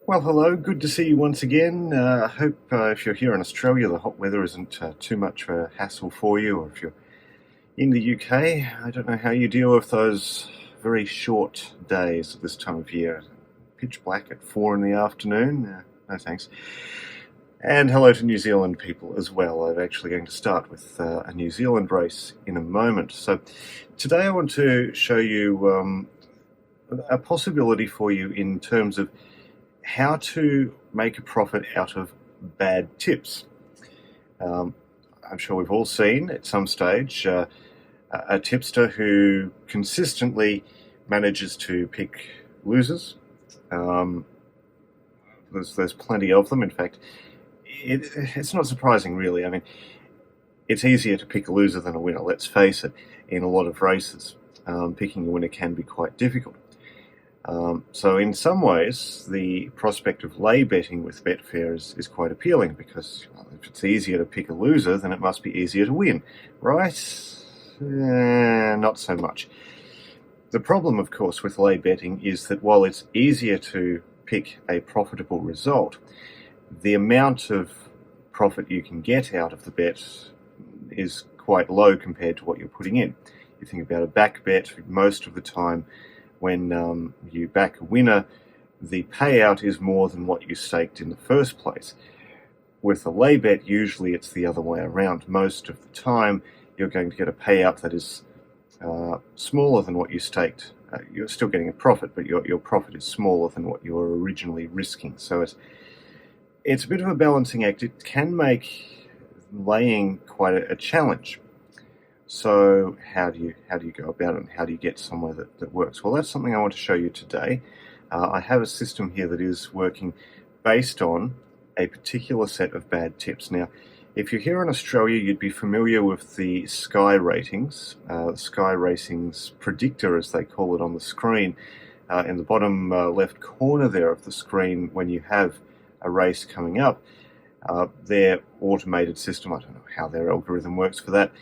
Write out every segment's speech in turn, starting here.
Well, hello, good to see you once again. I hope if you're here in Australia, the hot weather isn't too much of a hassle for you, or if you're in the UK, I don't know how you deal with those very short days at this time of year. Pitch black at 4 in the afternoon, no thanks. And hello to New Zealand people as well. I'm actually going to start with a New Zealand race in a moment. So today I want to show you a possibility for you in terms of how to make a profit out of bad tips. I'm sure we've all seen at some stage a tipster who consistently manages to pick losers. There's plenty of them. In fact, it's not surprising, really. I mean, it's easier to pick a loser than a winner, let's face it. In a lot of races, picking a winner can be quite difficult. So in some ways, the prospect of lay betting with Betfair is quite appealing, because if it's easier to pick a loser, then it must be easier to win, right? Not so much. The problem, of course, with lay betting is that while it's easier to pick a profitable result, the amount of profit you can get out of the bet is quite low compared to what you're putting in. You think about a back bet, most of the time when you back a winner, the payout is more than what you staked in the first place. With a lay bet, usually it's the other way around. Most of the time, you're going to get a payout that is smaller than what you staked. You're still getting a profit, but your profit is smaller than what you were originally risking. So it's a bit of a balancing act. It can make laying quite a challenge. So how do you go about it, and how do you get somewhere that works? Well, that's something I want to show you today. I have a system here that is working based on a particular set of bad tips. Now, if you're here in Australia, you'd be familiar with the Sky Ratings, Sky Ratings predictor, as they call it on the screen. In the bottom left corner there of the screen, when you have a race coming up, their automated system, I don't know how their algorithm works for that,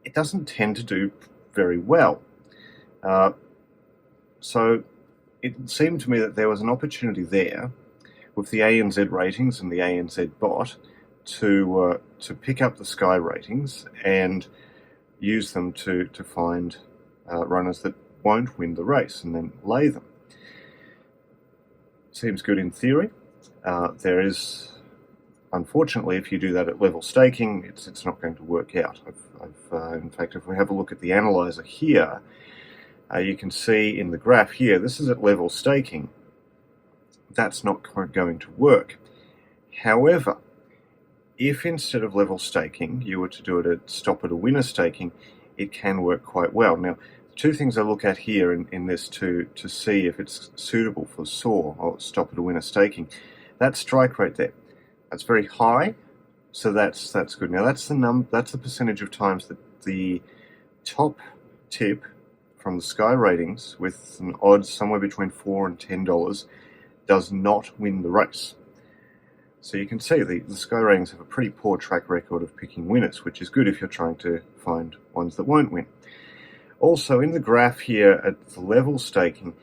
it doesn't tend to do very well. So it seemed to me that there was an opportunity there with the ANZ Ratings and the ANZ Bot to pick up the Sky Ratings and use them to find runners that won't win the race and then lay them. Seems good in theory. There is, unfortunately, if you do that at level staking, it's not going to work out. In fact, if we have a look at the analyzer here, you can see in the graph here, this is at level staking. That's not going to work. However, if instead of level staking, you were to do it at stop at a winner staking, it can work quite well. Now, two things I look at here in this to see if it's suitable for SAW, or stop at a winner staking. That strike rate there, that's very high, so that's good. Now that's the percentage of times that the top tip from the Sky Ratings, with an odds somewhere between $4 and $10, does not win the race. So you can see the Sky Ratings have a pretty poor track record of picking winners, which is good if you're trying to find ones that won't win. Also, in the graph here at the level staking,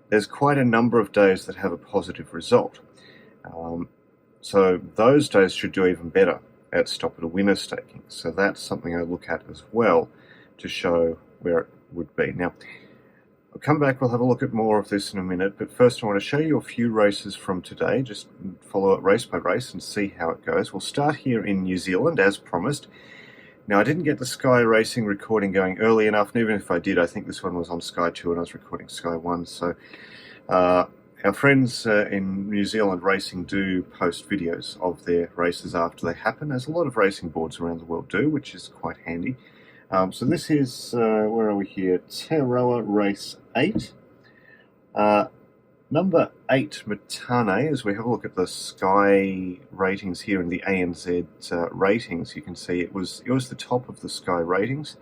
there's quite a number of days that have a positive result. So those days should do even better at stop at a winner staking. So that's something I look at as well to show where it would be. Now, I'll come back, we'll have a look at more of this in a minute, but first I want to show you a few races from today, just follow it race by race and see how it goes. We'll start here in New Zealand, as promised. Now, I didn't get the Sky Racing recording going early enough, and even if I did, I think this one was on Sky 2 and I was recording Sky 1, so our friends in New Zealand Racing do post videos of their races after they happen, as a lot of racing boards around the world do, which is quite handy. So this is, where are we here? Taroa Race 8. Number 8, Matane, as we have a look at the Sky Ratings here in the ANZ Ratings, you can see it was the top of the Sky Ratings.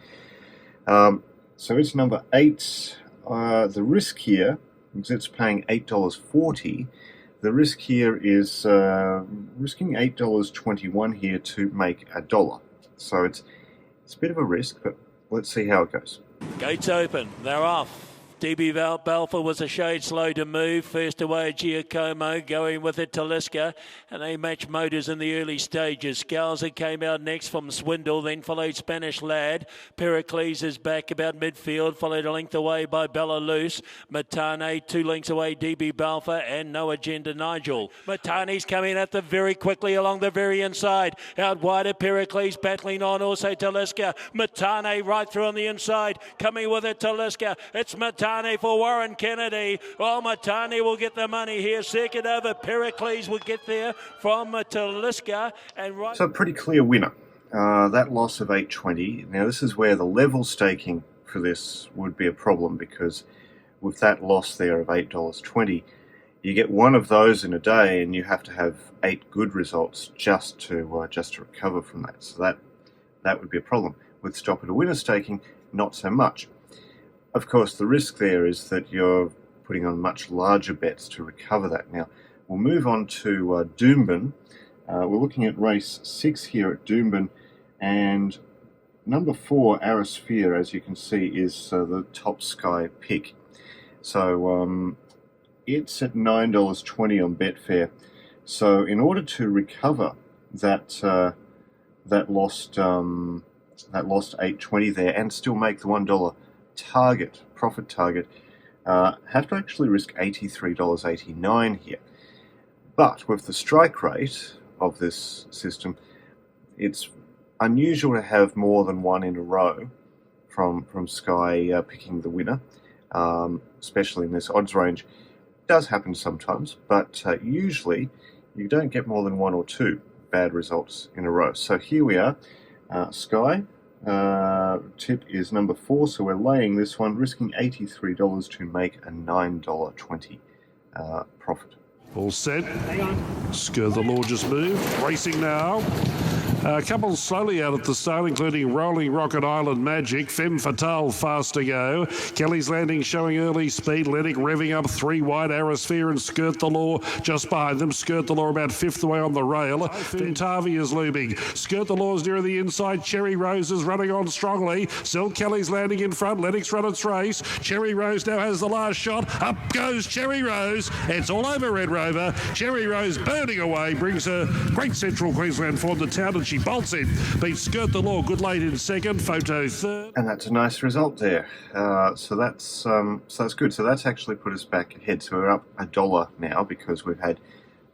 So it's number 8. The risk here, because it's paying $8.40, the risk here is risking $8.21 here to make $1. So it's a bit of a risk, but let's see how it goes. Gates open, they're off. DB Balfour was a shade slow to move. First away, Giacomo going with it, Taliska, and they match motors in the early stages. Scalza came out next from Swindle, then followed Spanish Lad. Pericles is back about midfield, followed a length away by Bella Loose. Matane 2 lengths away, DB Balfour and No Agenda Nigel. Matane's coming at the very quickly along the very inside. Out wider, Pericles battling on, also Taliska. Matane right through on the inside, coming with it, Taliska. It's Matane for Warren Kennedy. Oh, Matane will get the money here. Second over, Pericles will get there from Taliska. And right. So a pretty clear winner. That loss of 8.20. Now this is where the level staking for this would be a problem, because with that loss there of $8.20, you get one of those in a day, and you have to have 8 good results just to recover from that. So that would be a problem. With stop at a winner staking, not so much. Of course, the risk there is that you're putting on much larger bets to recover that. Now, we'll move on to Doomben. We're looking at race 6 here at Doomben, and number 4, Arisphere, as you can see, is the top Sky pick. So it's at $9.20 on Betfair. So in order to recover that lost $8.20 there and still make the $1 profit target, have to actually risk $83.89 here. But with the strike rate of this system, it's unusual to have more than one in a row from Sky picking the winner, especially in this odds range. It does happen sometimes, but usually you don't get more than 1 or 2 bad results in a row. So here we are. Sky tip is number 4, so we're laying this one, risking $83 to make a $9.20 profit. All set. Skirt the Law just moved. Racing now. A couple slowly out at the start, including Rolling Rocket Island Magic, Femme Fatale fast to go. Kelly's Landing showing early speed. Lennox revving up 3 wide. Arisphere and Skirt the Law just behind them. Skirt the Law about 5th away on the rail. Fintavi is looming. Skirt the Law's near the inside. Cherry Rose is running on strongly. Still Kelly's Landing in front. Lennox run its race. Cherry Rose now has the last shot. Up goes Cherry Rose. It's all over Red Rover. Cherry Rose burning away. Brings a great Central Queensland form to town, and she bolts in. Beats Skirt the Law, good late in second. Photo third. And that's a nice result there. So that's good. So that's actually put us back ahead. So we're up $1 now because we've had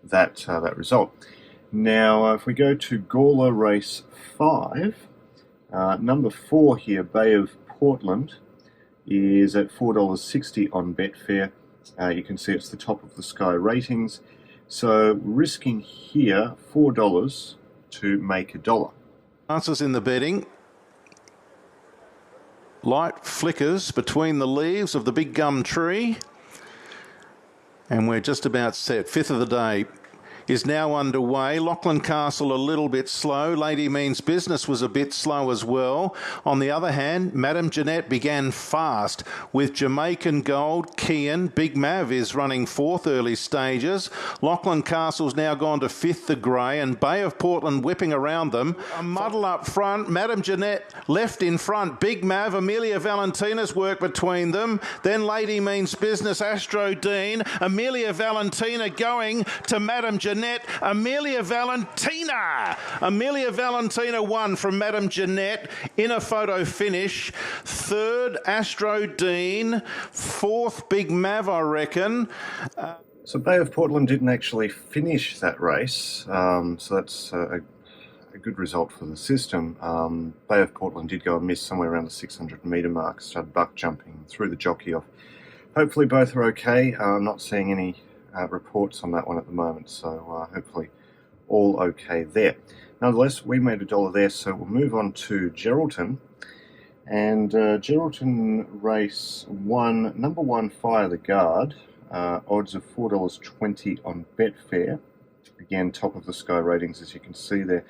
that result. Now, if we go to Gawler race 5, number 4 here, Bay of Portland, is at $4.60 on Betfair. You can see it's the top of the Sky ratings. So risking here $4 to make $1. Chances in the betting. Light flickers between the leaves of the big gum tree. And we're just about set. 5th of the day is now underway. Lachlan Castle a little bit slow. Lady Means Business was a bit slow as well. On the other hand, Madame Jeanette began fast with Jamaican Gold, Kian. Big Mav is running 4th early stages. Lachlan Castle's now gone to 5th, the grey, and Bay of Portland whipping around them. A muddle up front. Madame Jeanette left in front. Big Mav, Amelia Valentina's work between them. Then Lady Means Business, Astro Dean. Amelia Valentina going to Madame Jeanette. Amelia Valentina won from Madame Jeanette in a photo finish. 3rd, Astro Dean. 4th, Big Mav, I reckon. So Bay of Portland didn't actually finish that race, so that's a good result for the system. Bay of Portland did go and miss somewhere around the 600 metre mark, started buck jumping, threw the jockey off. Hopefully both are okay. I'm not seeing any reports on that one at the moment, so hopefully all okay there. Nonetheless, we made $1 there, so we'll move on to Geraldton. And Geraldton race 1, number 1, Fire the Guard, odds of $4.20 on Betfair. Again, top of the Sky ratings, as you can see there.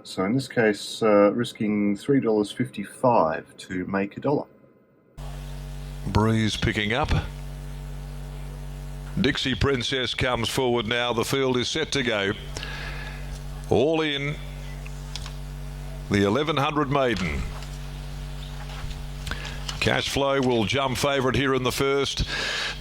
So in this case, risking $3.55 to make $1. Breeze picking up. Dixie Princess comes forward now. The field is set to go. All in. The 1100 maiden. Cash Flow will jump favourite here in the first.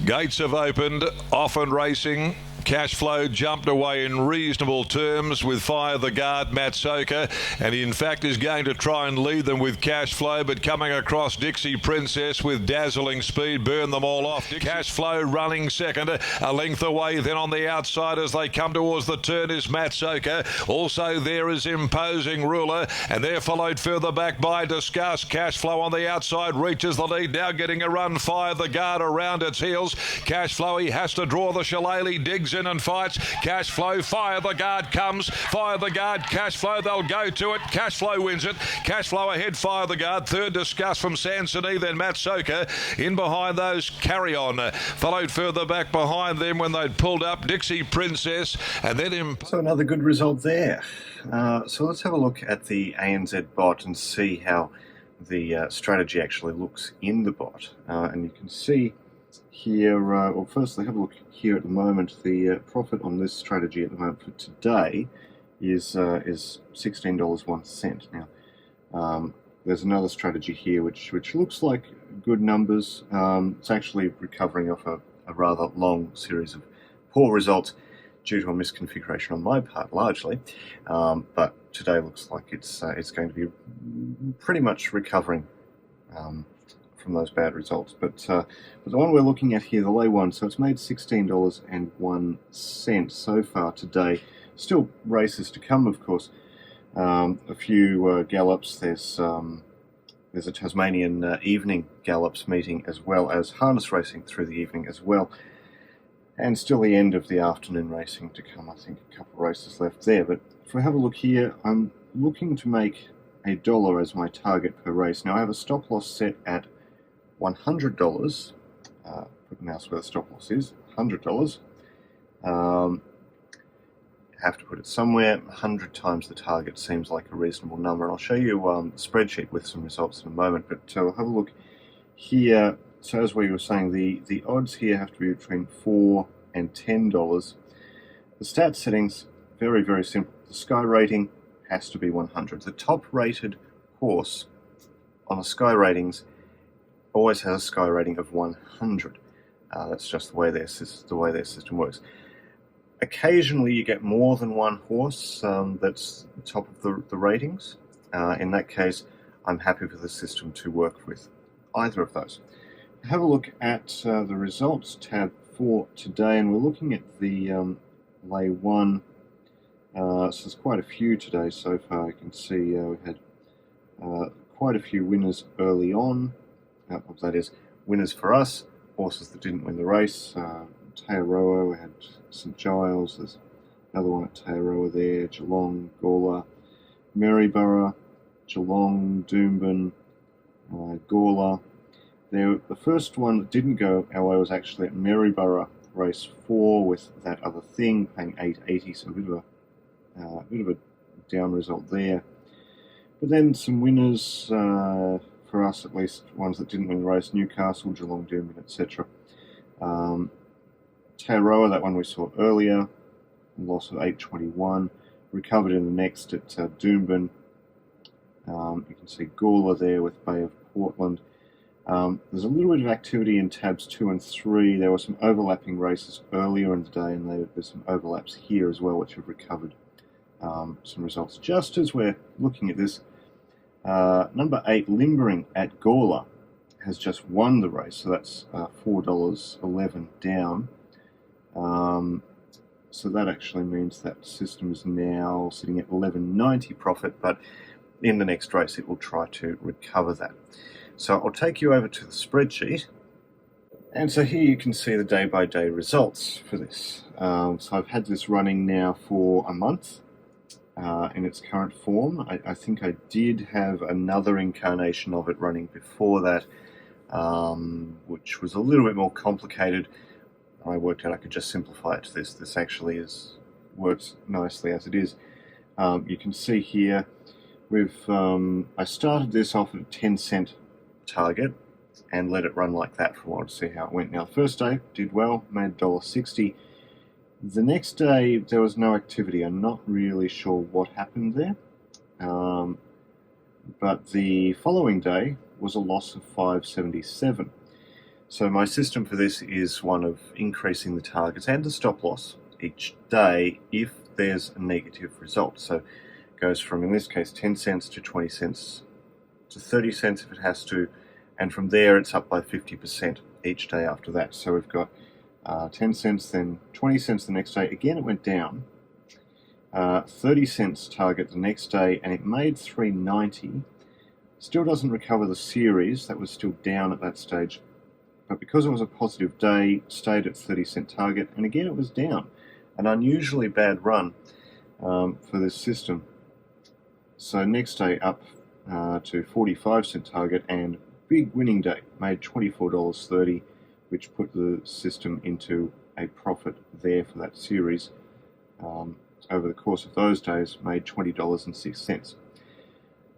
Gates have opened, off and racing. Cash Flow jumped away in reasonable terms with Fire the Guard, Matt Soka, and he in fact is going to try and lead them with Cash Flow, but coming across Dixie Princess with dazzling speed, burn them all off. Cash Flow running second, a length away then on the outside as they come towards the turn is Matt Soka. Also there is Imposing Ruler, and they're followed further back by Discuss. Cash Flow on the outside reaches the lead, now getting a run. Fire the Guard around its heels. Cash Flow, he has to draw the Shillelagh, digs in and fights. Cash Flow, Fire the Guard comes. Fire the Guard, Cash Flow, they'll go to it. Cash Flow wins it. Cash Flow ahead, Fire the Guard. Third, Discuss from Sansoni, then Matt Soka. In behind those, Carry On. Followed further back behind them when they'd pulled up, Dixie Princess, and then... So another good result there. So let's have a look at the ANZ Bot and see how the strategy actually looks in the bot. And you can see here, well, firstly, have a look here at the moment. The profit on this strategy at the moment for today is $16.01. Now, there's another strategy here which looks like good numbers. It's actually recovering off a rather long series of poor results due to a misconfiguration on my part, largely. But today looks like it's going to be pretty much recovering from those bad results. But the one we're looking at here, the lay one, so it's made $16.01 so far today. Still races to come, of course. A few gallops. There's a Tasmanian evening gallops meeting, as well as harness racing through the evening as well. And still the end of the afternoon racing to come. I think a couple of races left there. But if we have a look here, I'm looking to make $1 as my target per race. Now I have a stop loss set at $100. Put the mouse where the stop loss is, $100. Have to put it somewhere. 100 times the target seems like a reasonable number, and I'll show you a spreadsheet with some results in a moment. But we'll have a look here. So as we were saying, the odds here have to be between $4 and $10. The stat settings, very, very simple. The Sky rating has to be 100. The top rated horse on the Sky ratings always has a Sky rating of 100. That's just the way their system works. Occasionally you get more than one horse that's top of the ratings. In that case, I'm happy for the system to work with either of those. Have a look at the results tab for today, and we're looking at the lay one. So there's quite a few today so far. You can see we had quite a few winners early on. That is, winners for us, horses that didn't win the race. Tayaroa, we had St Giles, there's another one at Tayaroa there, Geelong, Gawler, Maryborough, Geelong, Doomben, Gawler. The first one that didn't go our way was actually at Maryborough, race 4, with that other thing, paying $8.80, so a bit of a down result there. But then some winners, for us at least, ones that didn't win the race: Newcastle, Geelong, Doomben, etc. Tayaroa, that one we saw earlier, loss of $8.21, recovered in the next at Doomben. You can see Gawler there with Bay of Portland. There's a little bit of activity in tabs 2 and 3. There were some overlapping races earlier in the day, and there's some overlaps here as well, which have recovered some results. Just as we're looking at this, number 8, Limbering at Gawler, has just won the race, so that's $4.11 down. So that actually means that system is now sitting at $11.90 profit, but in the next race it will try to recover that. So I'll take you over to the spreadsheet, and so here you can see the day-by-day results for this. So I've had this running now for a month in its current form. I think I did have another incarnation of it running before that, which was a little bit more complicated. I worked out I could just simplify it to this. This actually works nicely as it is. You can see here, I started this off at a 10-cent target and let it run like that for a while to see how it went. Now, the first day did well, made $1.60. The next day there was no activity. I'm not really sure what happened there. But the following day, was a loss of 577. So my system for this is one of increasing the targets and the stop loss each day if there's a negative result. So it goes from, in this case, 10 cents to 20 cents to 30 cents if it has to, and from there it's up by 50% each day after that. So we've got 10 cents, then 20 cents the next day. Again, it went down. 30 cents target the next day, and it made 390. Still doesn't recover the series. That was still down at that stage. But because it was a positive day, stayed at 30-cent target, and again it was down. An unusually bad run for this system. So next day up to 45-cent target, and big winning day, made $24.30, which put the system into a profit there for that series. Over the course of those days, made $20.06.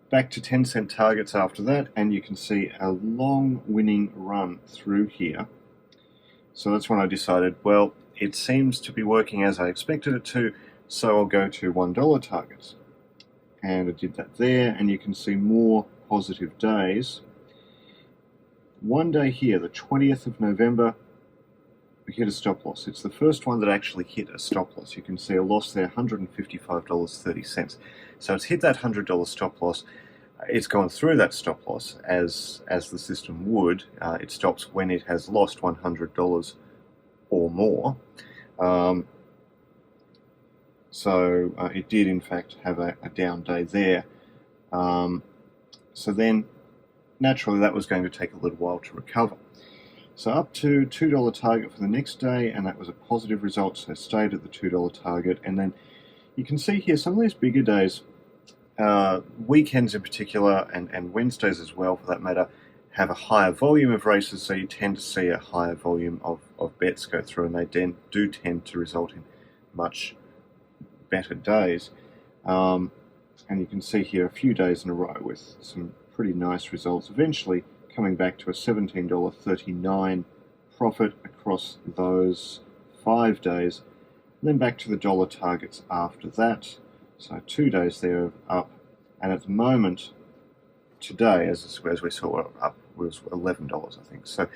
Back to 10-cent targets after that, and you can see a long winning run through here. So that's when I decided, well, it seems to be working as I expected it to, so I'll go to $1 targets. And I did that there, and you can see more positive days. One day here, the 20th of November, we hit a stop loss. It's the first one that actually hit a stop loss. You can see a loss there, $155.30. So it's hit that $100 stop loss. It's gone through that stop loss as the system would. It stops when it has lost $100 or more. So it did in fact have a down day there. So then naturally that was going to take a little while to recover. So up to $2 target for the next day, and that was a positive result, so stayed at the $2 target. And then you can see here some of these bigger days, weekends in particular, and Wednesdays as well for that matter, have a higher volume of races, so you tend to see a higher volume of bets go through, and they do tend to result in much better days. And you can see here a few days in a row with some pretty nice results, eventually coming back to a $17.39 profit across those 5 days, and then back to the dollar targets after that. So 2 days there up, and at the moment, today, as we saw, up was $11, I think. So,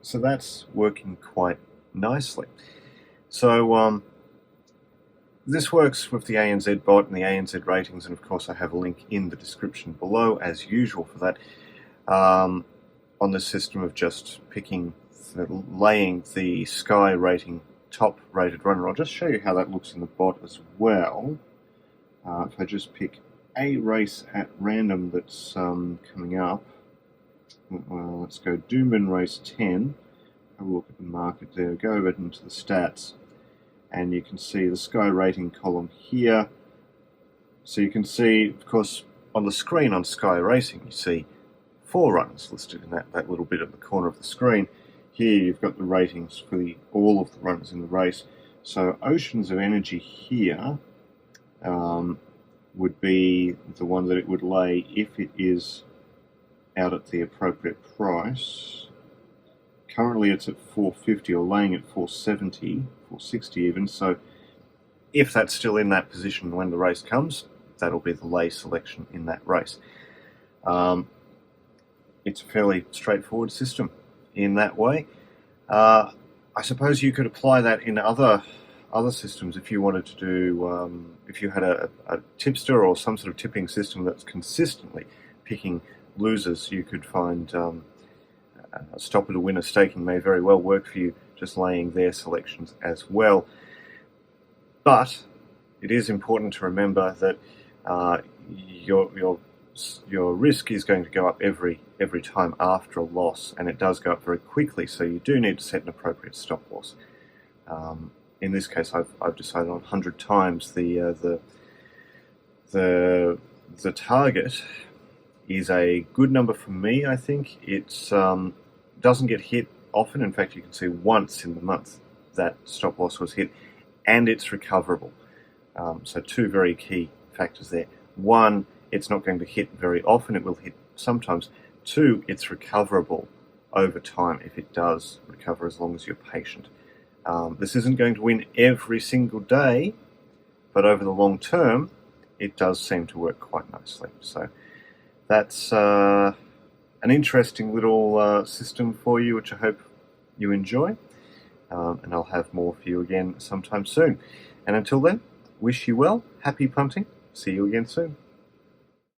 so that's working quite nicely. So this works with the ANZ Bot and the ANZ Ratings, and of course I have a link in the description below, as usual, for that, on the system of just laying the Sky rating top rated runner. I'll just show you how that looks in the bot as well. If I just pick a race at random that's coming up, let's go Doomben race 10, have a look at the market there, go over into the stats, and you can see the Sky rating column here. So you can see, of course, on the screen on Sky Racing, you see 4 runners listed in that little bit at the corner of the screen. Here you've got the ratings for all of the runners in the race. So Oceans of Energy here would be the one that it would lay if it is out at the appropriate price. Currently it's at 450, or laying at 470, 460 even. So if that's still in that position when the race comes, that'll be the lay selection in that race. It's a fairly straightforward system in that way. I suppose you could apply that in other systems if you wanted to do, if you had a tipster or some sort of tipping system that's consistently picking losers. You could find stopper to winner staking may very well work for you, just laying their selections as well. But it is important to remember that your risk is going to go up every time after a loss, and it does go up very quickly, so you do need to set an appropriate stop loss. In this case, I've decided on 100 times. The target is a good number for me, I think. It doesn't get hit often. In fact, you can see once in the month that stop loss was hit, and it's recoverable. So 2 very key factors there. 1, it's not going to hit very often. It will hit sometimes. 2, it's recoverable over time if it does recover, as long as you're patient. This isn't going to win every single day, but over the long term, it does seem to work quite nicely. So that's an interesting little system for you, which I hope you enjoy. And I'll have more for you again sometime soon. And until then, wish you well, happy punting, see you again soon.